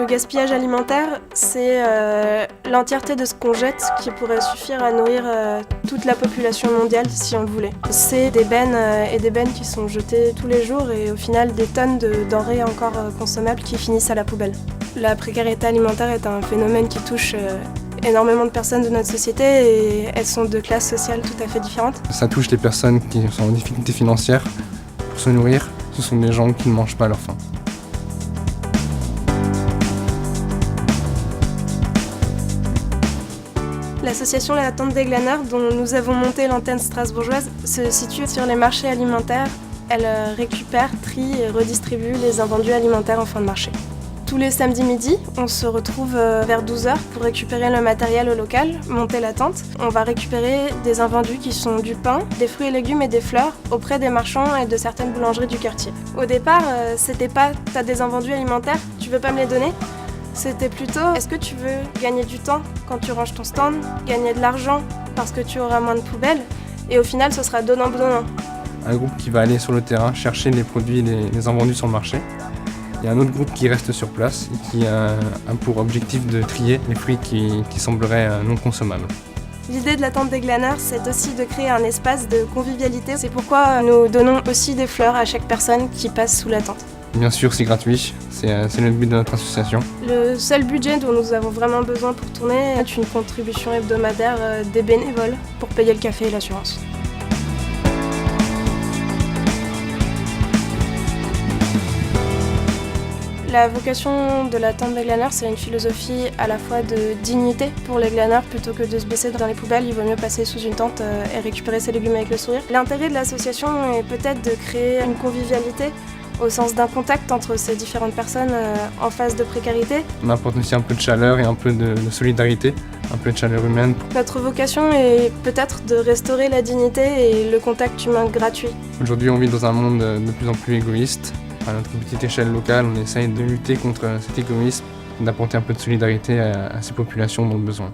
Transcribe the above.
Le gaspillage alimentaire, c'est l'entièreté de ce qu'on jette qui pourrait suffire à nourrir toute la population mondiale si on le voulait. C'est des bennes et des bennes qui sont jetées tous les jours et au final des tonnes de denrées encore consommables qui finissent à la poubelle. La précarité alimentaire est un phénomène qui touche énormément de personnes de notre société et elles sont de classes sociales tout à fait différentes. Ça touche les personnes qui sont en difficulté financière pour se nourrir. Ce sont des gens qui ne mangent pas à leur faim. L'association La Tente des Glaneurs, dont nous avons monté l'antenne strasbourgeoise, se situe sur les marchés alimentaires. Elle récupère, trie et redistribue les invendus alimentaires en fin de marché. Tous les samedis midi, on se retrouve vers 12h pour récupérer le matériel au local, monter la tente. On va récupérer des invendus qui sont du pain, des fruits et légumes et des fleurs auprès des marchands et de certaines boulangeries du quartier. Au départ, c'était pas « t'as des invendus alimentaires, tu veux pas me les donner ?» C'était plutôt « est-ce que tu veux gagner du temps quand tu ranges ton stand, gagner de l'argent parce que tu auras moins de poubelles ?» Et au final, ce sera donnant-donnant. Un groupe qui va aller sur le terrain chercher les produits, les invendus sur le marché. Il y a un autre groupe qui reste sur place et qui a pour objectif de trier les fruits qui sembleraient non consommables. L'idée de la Tente des Glaneurs, c'est aussi de créer un espace de convivialité. C'est pourquoi nous donnons aussi des fleurs à chaque personne qui passe sous la tente. Bien sûr, c'est gratuit, c'est le but de notre association. Le seul budget dont nous avons vraiment besoin pour tourner est une contribution hebdomadaire des bénévoles pour payer le café et l'assurance. La vocation de la Tente des Glaneurs, c'est une philosophie à la fois de dignité pour les glaneurs. Plutôt que de se baisser dans les poubelles, il vaut mieux passer sous une tente et récupérer ses légumes avec le sourire. L'intérêt de l'association est peut-être de créer une convivialité au sens d'un contact entre ces différentes personnes en phase de précarité. On apporte aussi un peu de chaleur et un peu de solidarité, un peu de chaleur humaine. Notre vocation est peut-être de restaurer la dignité et le contact humain gratuit. Aujourd'hui, on vit dans un monde de plus en plus égoïste. À notre petite échelle locale, on essaye de lutter contre cet égoïsme, d'apporter un peu de solidarité à ces populations dans le besoin.